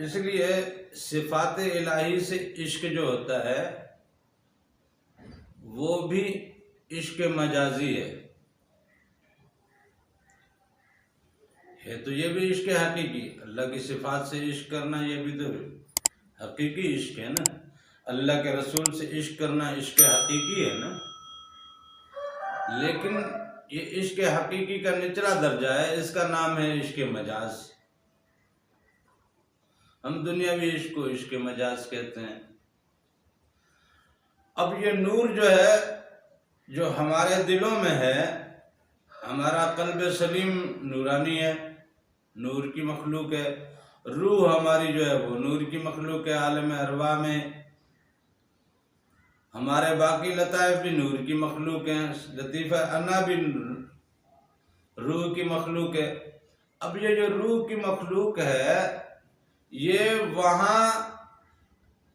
इसलिए सिफात इलाही से इश्क जो होता है वो भी इश्क मजाजी है तो ये भी इश्क हकीकी। अल्लाह की सिफात से इश्क करना ये भी तो हकीकी इश्क है ना। अल्लाह के रसूल से इश्क करना इश्क हकीकी है ना। लेकिन ये इश्क हकीकी का निचला दर्जा है, इसका नाम है इश्क मजाज। हम दुनियावी इश्क को इश्क मजाज कहते हैं। अब ये नूर जो है, जो हमारे दिलों में है, हमारा कल्ब सलीम नूरानी है, नूर की मखलूक है। रूह हमारी जो है वो नूर की मखलूक है, आलम अरवा में। हमारे बाकी लताइफ भी नूर की मखलूक हैं, लतीफ़ा अन्ना भी रूह की मखलूक है। अब ये जो रूह की मखलूक है, ये वहाँ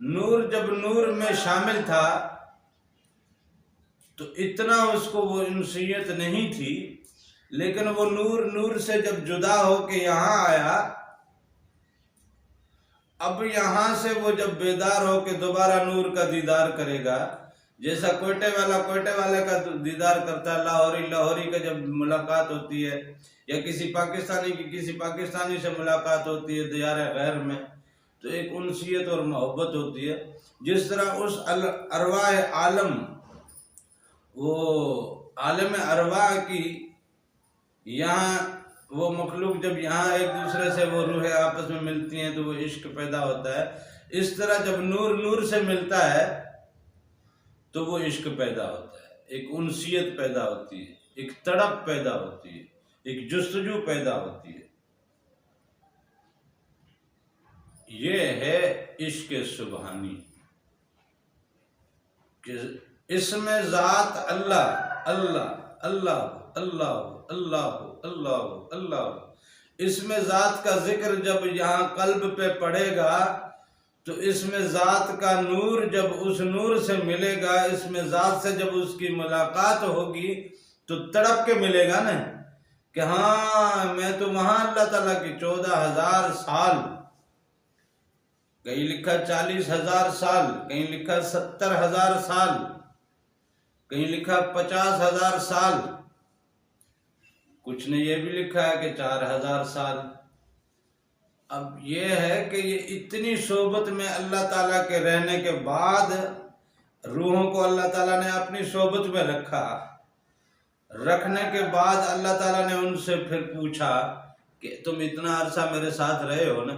नूर जब नूर में शामिल था तो इतना उसको वो इंसियत नहीं थी, लेकिन वो नूर नूर से जब जुदा होके यहाँ आया, अब यहाँ से वो जब बेदार होके दोबारा नूर का दीदार करेगा, जैसा कोयटे वाले का दीदार करता है, लाहौरी का जब मुलाकात होती है, या किसी पाकिस्तानी की किसी पाकिस्तानी से मुलाकात होती है दियार गैर में, तो एक उनसियत और मोहब्बत होती है। जिस तरह उस अरवाह आलम, वो आलम अरवाह की यहाँ वो मखलूक जब यहाँ एक दूसरे से वो रूह आपस में मिलती हैं तो वो इश्क पैदा होता है। इस तरह जब नूर नूर से मिलता है तो वो इश्क पैदा होता है, एक उनसियत पैदा होती है, एक तड़प पैदा होती है, एक जुस्तजू पैदा होती है। ये है इश्क सुबहानी कि इसमें ज़ात अल्लाह अल्लाह अल्लाह अल्लाह अल्लाह अल्लाह अल्लाह, इसमें ज़ात का जिक्र जब यहाँ कल्ब पे पड़ेगा तो इसमें ज़ात का नूर जब उस नूर से मिलेगा, इसमें ज़ात से जब उसकी मुलाकात होगी तो तड़प के मिलेगा ना कि हाँ मैं तो वहाँ अल्लाह ताला की 14,000 साल, कहीं लिखा 40,000 साल, कहीं लिखा 70,000 साल, कहीं लिखा 50,000 साल, कुछ ने ये भी लिखा है कि 4,000 साल। अब ये है कि ये इतनी सोबत में अल्लाह ताला के रहने के बाद रूहों को अल्लाह ताला ने अपनी सोबत में रखा। रखने के बाद अल्लाह ताला ने उनसे फिर पूछा कि तुम इतना अरसा मेरे साथ रहे हो ना,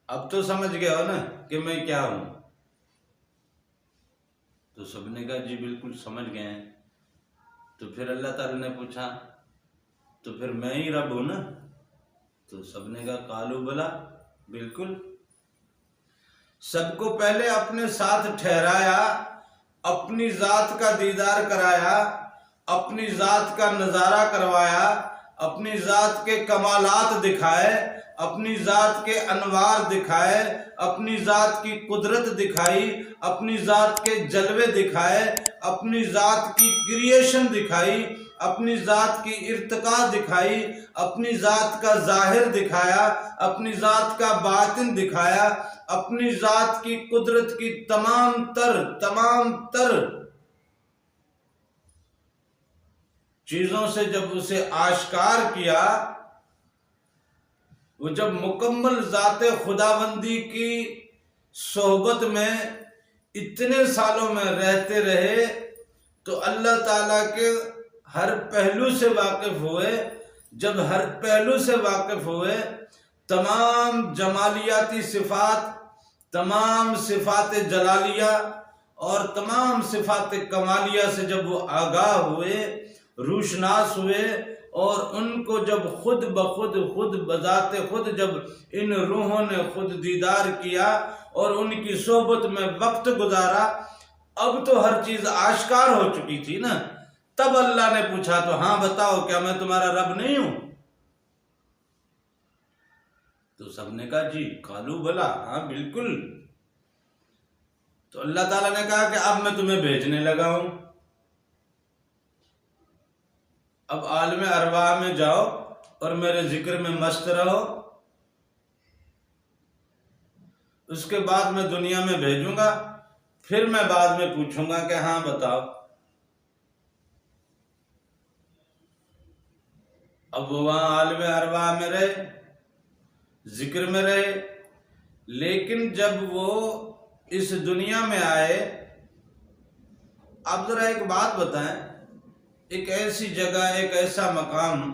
अब तो समझ गए हो ना कि मैं क्या हूं। तो सबने कहा जी बिल्कुल समझ गए हैं। तो फिर अल्लाह ताला ने पूछा तो फिर मैं ही रब हूं ना। तो सबने कहा कालू बला, बिल्कुल। सबको पहले अपने साथ ठहराया, अपनी जात का दीदार कराया, अपनी जात का नजारा करवाया, अपनी जात के कमालात दिखाए, अपनी जात के अनवार दिखाए, अपनी जात की कुदरत दिखाई, अपनी जात के जलवे दिखाए, अपनी जात की क्रिएशन दिखाई, अपनी जात की इर्तिका दिखाई, अपनी जात का जाहिर दिखाया, अपनी जात का बातिन दिखाया, अपनी जात की कुदरत की तमाम तर चीजों से जब उसे आश्कार किया, वो जब मुकम्मल जाते खुदाबंदी की सोहबत में इतने सालों में रहते रहे तो अल्लाह ताला के हर पहलू से वाकिफ हुए। जब हर पहलू से वाकिफ हुए, तमाम जमालियाती सिफात, तमाम सिफात जलालिया और तमाम सिफात कमालिया से जब वो आगाह हुए, रूशनास हुए, और उनको जब खुद बजाते खुद जब इन रूहों ने खुद दीदार किया और उनकी सोहबत में वक्त गुजारा, अब तो हर चीज आश्कार हो चुकी थी ना। तब अल्लाह ने पूछा तो हाँ बताओ क्या मैं तुम्हारा रब नहीं हूं। तो सबने कहा जी कालू बला, हाँ बिल्कुल। तो अल्लाह ताला ने कहा कि अब मैं तुम्हें भेजने लगा हूं, अब आलम अरवाह में जाओ और मेरे जिक्र में मस्त रहो। उसके बाद मैं दुनिया में भेजूंगा, फिर मैं बाद में पूछूंगा कि हाँ बताओ। अब वो वहां आलम अरवाह में रहे, जिक्र में रहे, लेकिन जब वो इस दुनिया में आए, आप जरा एक बात बताएं, एक ऐसी जगह, एक ऐसा मकाम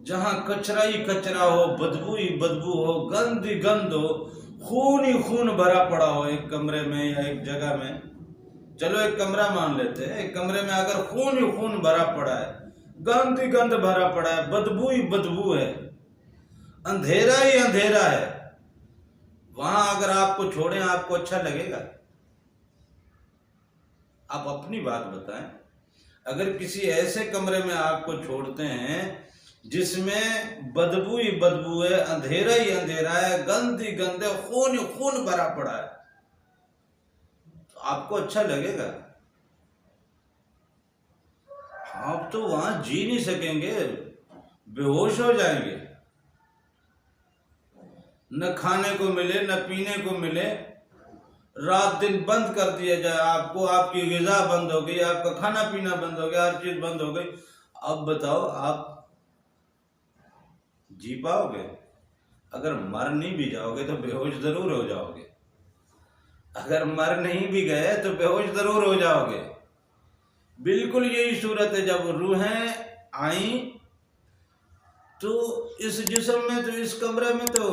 जहां कचरा ही कचरा हो, बदबू ही बदबू हो, गंद ही गंद हो, खून ही खून भरा पड़ा हो एक कमरे में या एक जगह में, चलो एक कमरा मान लेते हैं, एक कमरे में अगर खून ही खून भरा पड़ा है, गंद ही गंद भरा पड़ा है, बदबू ही बदबू है, अंधेरा ही अंधेरा है, वहां अगर आपको छोड़ें आपको अच्छा लगेगा? आप अपनी बात बताएं। अगर किसी ऐसे कमरे में आपको छोड़ते हैं जिसमें बदबू ही बदबू है, अंधेरा ही अंधेरा है, गंद ही गंद है, खून ही खून भरा पड़ा है, तो आपको अच्छा लगेगा? आप तो वहां जी नहीं सकेंगे, बेहोश हो जाएंगे, न खाने को मिले न पीने को मिले, रात दिन बंद कर दिया जाए आपको, आपकी ग़िज़ा बंद हो गई, आपका खाना पीना बंद हो गया, हर चीज बंद हो गई, अब बताओ आप जी पाओगे? अगर मर नहीं भी जाओगे तो बेहोश जरूर हो जाओगे, अगर मर नहीं भी गए तो बेहोश जरूर हो जाओगे। बिल्कुल यही सूरत है, जब रूहें आई तो इस जिस्म में, तो इस कमरे में तो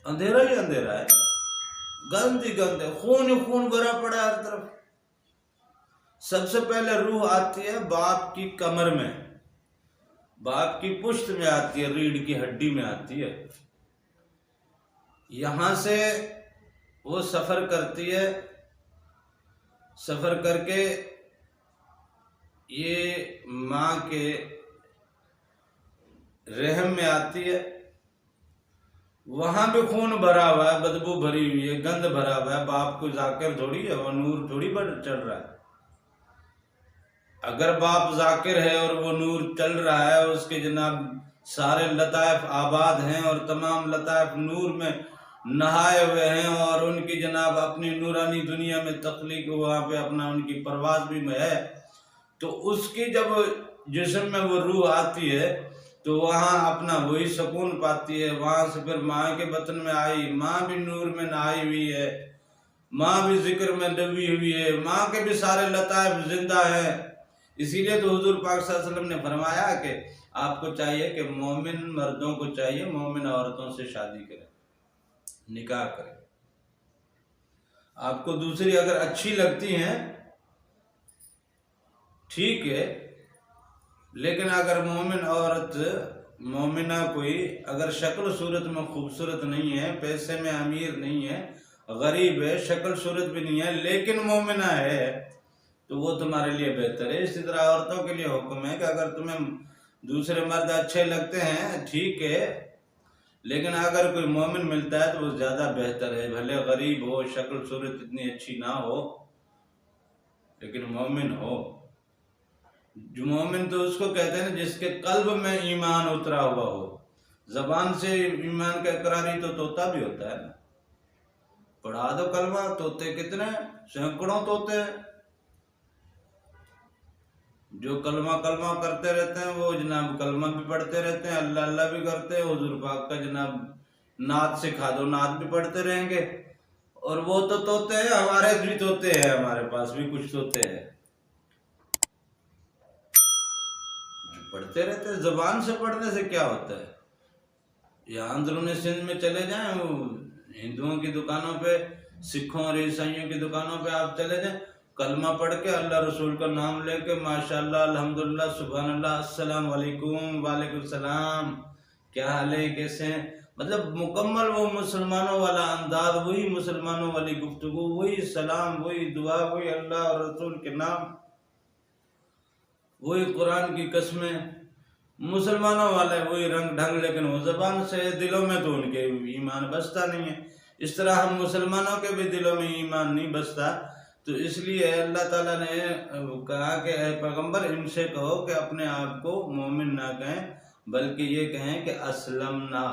अंधेरा ही अंधेरा है, गंद ही गंद है, खून ही खून भरा पड़ा है हर तरफ। सबसे पहले रूह आती है बाप की कमर में, बाप की पुश्त में आती है, रीढ़ की हड्डी में आती है, यहां से वो सफर करती है, सफर करके ये मां के रहम में आती है, वहां भी खून भरा हुआ है, बदबू भरी हुई है, गंद भरा हुआ है, बाप को जाकिर थोड़ी है, वो नूर थोड़ी बढ़ चल रहा है। अगर बाप जाकिर है और वो नूर चल रहा है, उसके जनाब सारे लताइफ आबाद हैं और तमाम लताइफ नूर में नहाए हुए हैं, और उनकी जनाब अपनी नूरानी दुनिया में तख्लीक वहाँ पे अपना उनकी परवाज भी में है, तो उसकी जब जिस्म में वो रूह आती है तो वहाँ अपना वही सुकून पाती है। वहाँ से फिर माँ के बतन में आई, माँ भी नूर में नहाई हुई है, माँ भी जिक्र में डूबी हुई है, माँ के भी सारे लताइफ जिंदा है। इसीलिए तो हुजूर पाक सल्लल्लाहु अलैहि वसल्लम ने फरमाया कि आपको चाहिए कि मोमिन मर्दों को चाहिए मोमिन औरतों से शादी करें, निकाह करें। आपको दूसरी अगर अच्छी लगती हैं ठीक है, लेकिन अगर मोमिन औरत, मोमिना कोई अगर शक्ल सूरत में खूबसूरत नहीं है, पैसे में अमीर नहीं है, गरीब है, शक्ल सूरत भी नहीं है, लेकिन मोमिना है, तो वो तुम्हारे लिए बेहतर है। इसी तरह औरतों के लिए हुक्म है कि अगर तुम्हें दूसरे मर्द अच्छे लगते हैं ठीक है, लेकिन अगर कोई मोमिन मिलता है तो वो ज्यादा बेहतर है, भले गरीब हो, शक्ल सूरत इतनी अच्छी ना हो, लेकिन मोमिन हो। जो मोमिन तो उसको कहते हैं जिसके कल्ब में ईमान उतरा हुआ हो। जबान से ईमान का इकरार तो तोता भी होता है ना, पढ़ा दो कलमा, तोते कितने, सैकड़ों तोते हैं जो कलमा कलमा करते रहते हैं, वो जनाब कलमा भी पढ़ते रहते हैं, अल्लाह अल्लाह भी करते हैं, हुजूर पाक का जनाब नात सिखा दो, नात भी पढ़ते रहेंगे। और वो तो तोते हैं, हमारे भी तोते हैं, हमारे पास भी कुछ तोते हैं जो पढ़ते रहते हैं। जबान से पढ़ने से क्या होता है? यहाँ अंदरूनी सिंध में चले जाएं, वो हिंदुओं की दुकानों पे, सिखों और ईसाइयों की दुकानों पे आप चले जाएं, कलमा पढ़ के अल्लाह रसूल का नाम लेके माशाल्लाह अल्हम्दुलिल्लाह सुभान अल्लाह अस्सलाम वालेकुम, वालेकुम सलाम, क्या हाल है, कैसे हैं, मतलब मुकम्मल वो मुसलमानों वाला अंदाज, वही मुसलमानों वाली गुफ्तगू, वही सलाम, वही दुआ, वही अल्लाह और रसूल के नाम, वही कुरान की कस्में, मुसलमानों वाले वही रंग ढंग, लेकिन वो जबान से, दिलों में तो उनके ईमान बसता नहीं है। इस तरह हम मुसलमानों के भी दिलों में ईमान नहीं बसता, तो इसलिए अल्लाह ताला ने कहा कि पैगंबर इनसे कहो कि अपने आप को मोमिन ना कहें, बल्कि ये कहें कि असलम ना,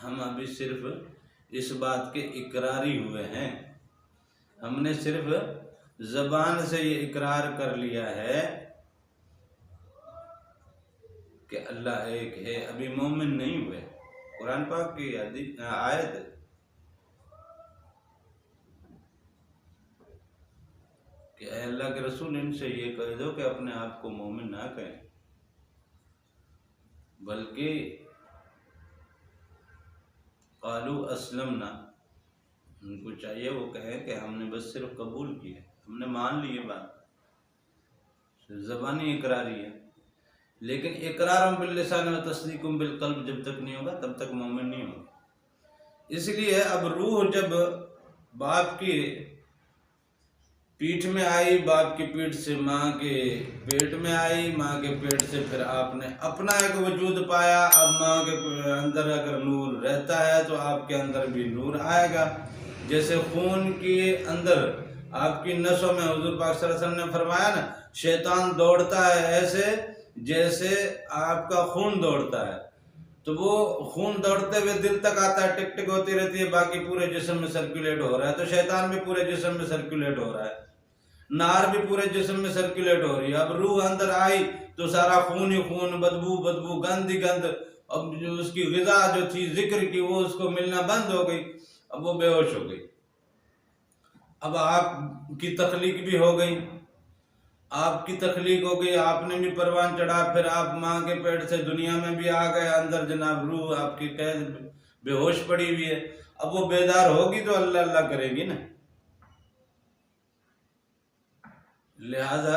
हम अभी सिर्फ इस बात के इकरारी हुए हैं। हमने सिर्फ ज़बान से ये इकरार कर लिया है कि अल्लाह एक है, अभी मोमिन नहीं हुए। कुरान पाक की आयत है कि अल्लाह के रसूल इनसे ये कह दो कि अपने आप को मोमिन ना कहें, बल्कि क़ालू अस्लमना, उनको चाहिए वो कहें कि हमने बस सिर्फ कबूल किया, हमने मान ली ये बात, ज़बानी इकरारी है। लेकिन इकरार बिल्लिसान व तस्दीकुम बिलक़ल्ब जब तक नहीं होगा तब तक मोमिन नहीं होगा। इसलिए अब रूह जब बाप की पीठ में आई, बाप की पीठ से माँ के पेट में आई, माँ के पेट से फिर आपने अपना एक वजूद पाया। अब माँ के अंदर अगर नूर रहता है तो आपके अंदर भी नूर आएगा। जैसे खून के अंदर आपकी नसों में हुजूर पाक सल्लल्लाहु अलैहि वसल्लम ने फरमाया ना, शैतान दौड़ता है ऐसे जैसे आपका खून दौड़ता है, तो वो खून दौड़ते हुए दिल तक आता है, टिक टिक होती रहती है, बाकी पूरे जिस्म में सर्कुलेट हो रहा है। तो शैतान भी पूरे जिस्म में सर्कुलेट हो रहा है, नार भी पूरे जिस्म में सर्कुलेट हो रही है। अब रूह अंदर आई तो सारा खून ही खून, बदबू बदबू, गंद ही गंद। अब जो उसकी ग़िज़ा जो थी जिक्र की वो उसको मिलना बंद हो गई, अब वो बेहोश हो गई। अब आपकी तख्लीक भी हो गई, आपकी तख्लीक हो गई, आपने भी परवान चढ़ा, फिर आप माँ के पेट से दुनिया में भी आ गए। अंदर जनाब रूह आपकी कैद बेहोश पड़ी हुई है। अब वो बेदार होगी तो अल्लाह अल्लाह करेगी ना। लिहाजा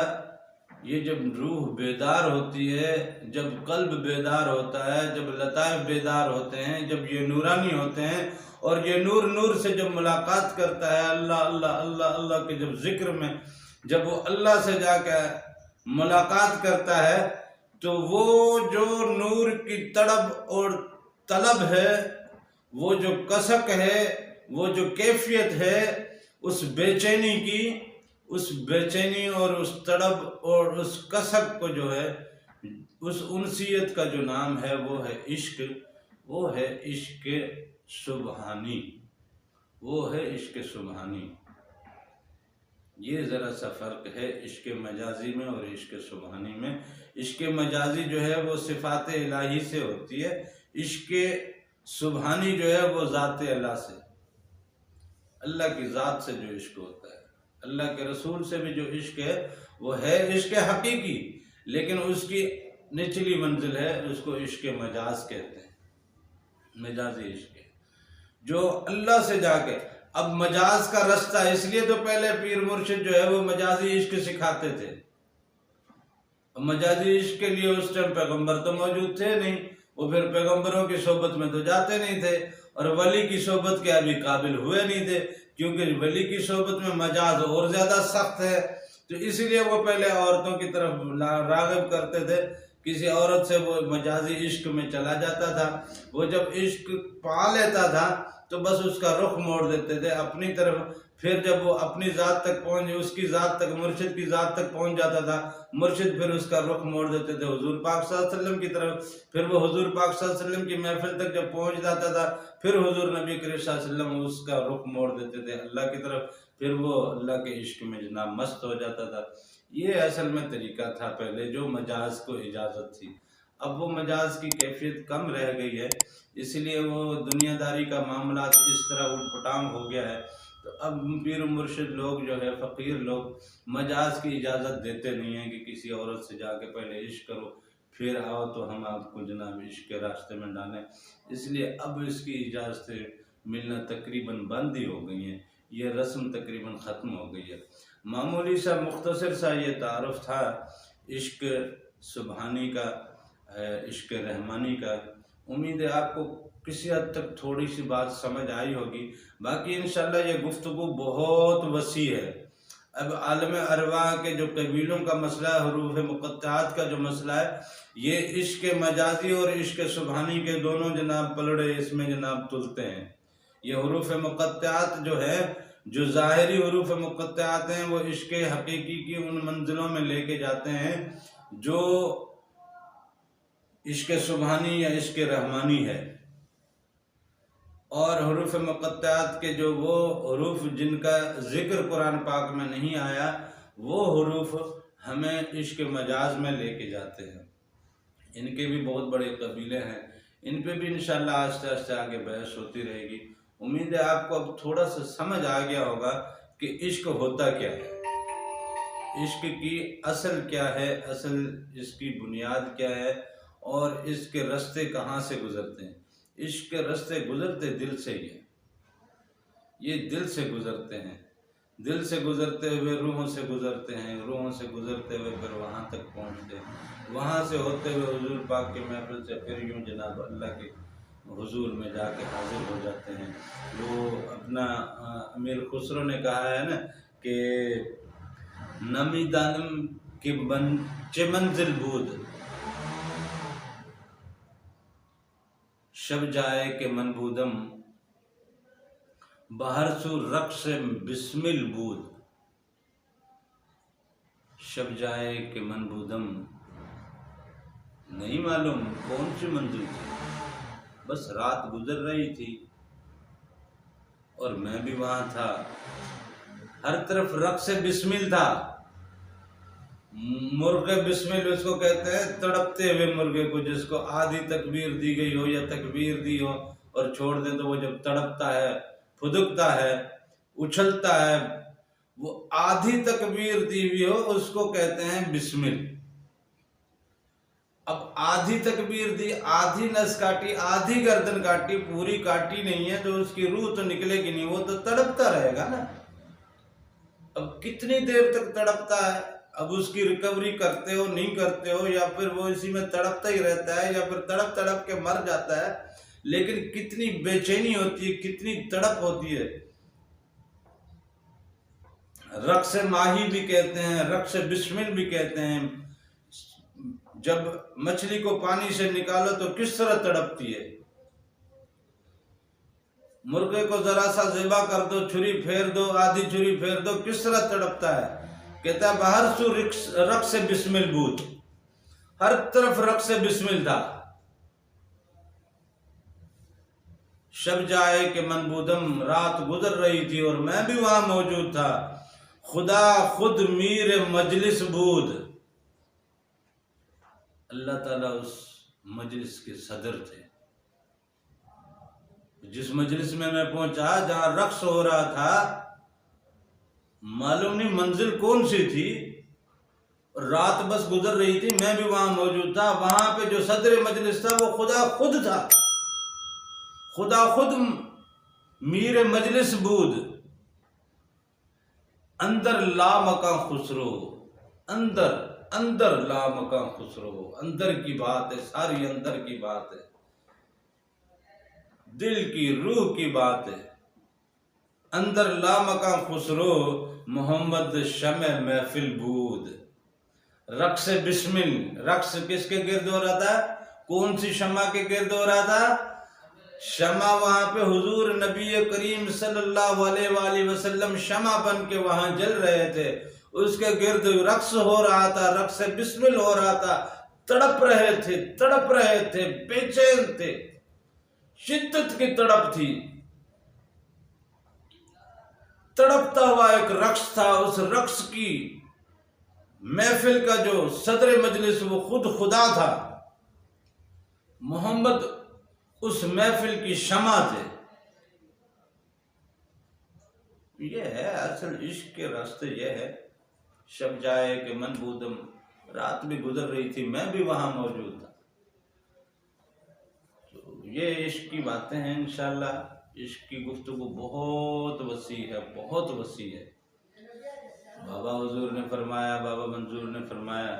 ये जब रूह बेदार होती है, जब कल्ब बेदार होता है, जब लताइफ बेदार होते हैं, जब ये नूरानी होते हैं और ये नूर नूर से जब मुलाकात करता है, अल्लाह अल्लाह अल्लाह अल्लाह के जब जिक्र में जब वो अल्लाह से जाकर मुलाकात करता है, तो वो जो नूर की तड़प और तलब है, वो जो कसक है, वो जो कैफियत है, उस बेचैनी की, उस बेचैनी और उस तड़प और उस कसक को जो है, उस उनसियत का जो नाम है वो है इश्क। वो है इश्क सुबहानी, वो है इश्क सुबहानी। ये ज़रा सा फ़र्क है इश्क मजाजी में और इश्क सुबहानी में। इश्क मजाजी जो है वो सिफ़ात इलाही से होती है, इश्क सुबहानी जो है वो ज़ात अल्लाह से, अल्लाह की ज़ात से जो इश्क होता है। अल्लाह के रसूल से भी जो इश्क है वो है इश्क हकीकी, लेकिन उसकी निचली मंजिल है, उसको इश्क मजाज कहते हैं, मजाजी इश्क जो अल्लाह से जाके। अब मजाज का रास्ता, इसलिए तो पहले पीर मुर्शिद जो है वो मजाजी इश्क सिखाते थे। मजाजी इश्क के लिए उस टाइम पैगंबर तो मौजूद थे नहीं, वो फिर पैगंबरों की सोबत में तो जाते नहीं थे, और वली की सोबत के अभी काबिल हुए नहीं थे, क्योंकि वली की सोबत में मजाज और ज्यादा सख्त है। तो इसलिए वो पहले औरतों की तरफ राग़िब करते थे, किसी औरत से वो मजाजी इश्क में चला जाता था। वो जब इश्क पा लेता था तो बस उसका रुख मोड़ देते थे अपनी तरफ। फिर जब वो अपनी ज़ात तक पहुँच, उसकी ज़ात तक, मुर्शिद की ज़ात तक पहुँच जाता था, मुर्शिद फिर उसका रुख मोड़ देते थे हुजूर पाक सल्लल्लाहु अलैहि वसल्लम की तरफ। फिर वो हुजूर पाक सल्लल्लाहु अलैहि वसल्लम की महफिल तक जब पहुँच जाता था, फिर हुजूर नबी करीम सल्लल्लाहु अलैहि वसल्लम उसका रुख मोड़ देते थे अल्लाह की तरफ। फिर वो अल्लाह के इश्क में जनाब मस्त हो जाता था। ये असल में तरीका था पहले, जो मजाज को इजाज़त थी। अब वो मजाज की कैफियत कम रह गई है, इसलिए वो दुनियादारी का मामला इस तरह उटपटांग हो गया है। तो अब पीर मुर्शिद लोग जो है, फ़कीर लोग, मजाज की इजाज़त देते नहीं हैं कि किसी औरत से जाके पहले इश्क करो फिर आओ तो हम आपको जनाब इश्क के रास्ते में डालें। इसलिए अब इसकी इजाज़तें मिलना तकरीबन बंद ही हो गई हैं, ये रस्म तकरीबन ख़त्म हो गई है। मामूली सा मुख्तसर सा ये तारुफ था इश्क सुबहानी का, इश्क रहमानी का। उम्मीद है आपको किसी हद तक थोड़ी सी बात समझ आई होगी। बाकी इंशाल्लाह ये गुफ्तगू बहुत वसी है। अब आलम अरवाह के जो कबीलों का मसला है, हरूफ मुक़त्तआत का जो मसला है, ये इश्क मजाजी और इश्क सुबहानी के दोनों जनाब पलड़े इसमें जनाब तुलते हैं। ये हरूफ मुक़त्तआत जो है, जो ज़ाहिरी हरूफ मुक़त्तआत हैं, वो इश्क हकीकी की उन मंजिलों में लेके जाते हैं जो इश्क सुबहानी या इश्क रहमानी है। और हुरूफ मुक़त्तआत के जो वो हुरूफ जिनका जिक्र कुरान पाक में नहीं आया, वो हुरूफ हमें इश्क मजाज में लेके जाते हैं। इनके भी बहुत बड़े कबीले हैं, इन पे भी इंशाल्लाह आस्ते आस्ते आगे बहस होती रहेगी। उम्मीद है आपको अब थोड़ा सा समझ आ गया होगा कि इश्क होता क्या है, इश्क की असल क्या है, असल इसकी बुनियाद क्या है, और इसके रास्ते कहाँ से गुजरते हैं। इश्क के रास्ते गुजरते दिल से ही है, ये दिल से गुजरते हैं, दिल से गुजरते हुए रूहों से गुजरते हैं, रूहों से गुजरते हुए फिर वहाँ तक पहुँचते हैं, वहाँ से होते हुए हुजूर पाक के महफिल से फिर यूँ जनाब अल्लाह के हुजूर में जाके हाजिर हो जाते हैं। वो अपना अमीर खुसरो ने कहा है ना कि नमी दानम के मंजिल बूद शब जाए के मनबूदम बाहर सु रक्स बिस्मिल बूद। शब जाए के मनबूदम, नहीं मालूम कौन सी मंजिल थी, बस रात गुजर रही थी और मैं भी वहां था, हर तरफ रक्स बिस्मिल था। मुर्गे बिस्मिल उसको कहते हैं, तड़पते हुए मुर्गे को, जिसको आधी तकबीर दी गई हो या तकबीर दी हो और छोड़ दे तो वो जब तड़पता है, फुदकता है, उछलता है, वो आधी तकबीर दी हुई हो उसको कहते हैं बिस्मिल। अब आधी तकबीर दी, आधी नस काटी, आधी गर्दन काटी, पूरी काटी नहीं है तो उसकी रूह तो निकलेगी नहीं, वो तो तड़पता रहेगा ना। अब कितनी देर तक तड़पता है, अब उसकी रिकवरी करते हो नहीं करते हो, या फिर वो इसी में तड़पता ही रहता है, या फिर तड़प तड़प के मर जाता है। लेकिन कितनी बेचैनी होती है, कितनी तड़प होती है। रक्स माही भी कहते हैं, रक्स बिस्मिल भी कहते हैं। जब मछली को पानी से निकालो तो किस तरह तड़पती है। मुर्गे को जरा सा ज़िबा कर दो, छुरी फेर दो, आधी छुरी फेर दो, किस तरह तड़पता है। कहता है बाहर सु रक्स बिस्मिल बूत, हर तरफ रक्स बिस्मिल था। शब जाए के मनबूदम, रात गुजर रही थी और मैं भी वहां मौजूद था। खुदा खुद मीर मजलिस बूद, अल्लाह ताला उस मजलिस के सदर थे। जिस मजलिस में मैं पहुंचा जहां रक्स हो रहा था, मालूम नहीं मंजिल कौन सी थी, रात बस गुजर रही थी, मैं भी वहां मौजूद था। वहां पे जो सदर मजलिस था वो खुदा खुद था, खुदा खुद मीर मजलिस बूद। अंदर ला मका खुसरो, अंदर अंदर ला मका खुसरो, अंदर की बात है, सारी अंदर की बात है, दिल की रूह की बात है। अंदर ला मका खुसरो, मोहम्मद शमे महफिल बूद। रक्स बिस्मिल, रक्स किसके गिर्द हो रहा था, कौन सी शमा के गिर्द हो रहा था। शमा वहां पे हुजूर नबी करीम सल्लल्लाहु अलैहि वसल्लम शमा बन के वहां जल रहे थे, उसके गिर्द रक्स हो रहा था, रक्स बिस्मिल हो रहा था। तड़प रहे थे, तड़प रहे थे, बेचैन थे, शिद्दत की तड़प थी। तड़पता हुआ एक रक्स था, उस रक्स की महफिल का जो सदर मजलिस वो खुद खुदा था। मोहम्मद उस महफिल की शमा थे। ये है असल इश्क के रास्ते, ये है। शब जाए के मनबूदम, रात भी गुजर रही थी, मैं भी वहां मौजूद था। तो ये इश्क की बातें हैं। इंशाल्लाह इश्क की गुफ्तगू बहुत वसी है, बहुत वसी है। बाबा हुजूर ने फरमाया, बाबा मंजूर ने फरमाया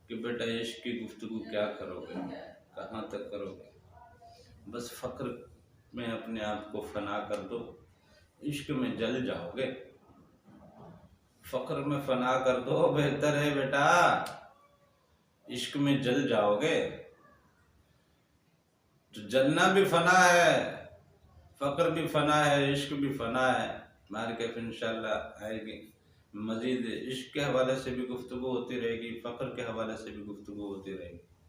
कि बेटा इश्क की गुफ्तगू क्या करोगे, कहाँ तक करोगे, बस फ़क्र में अपने आप को फना कर दो, इश्क में जल जाओगे। फ़क्र में फना कर दो, बेहतर है बेटा, इश्क में जल जाओगे। तो जलना भी फना है, फ़क्र भी फना है, इश्क भी फना है। मार्केट इंशाल्लाह आएगी, मज़ीद इश्क के हवाले से भी गुफ्तगू होती रहेगी, फ़क्र के हवाले से भी गुफ्तगू होती रहेगी।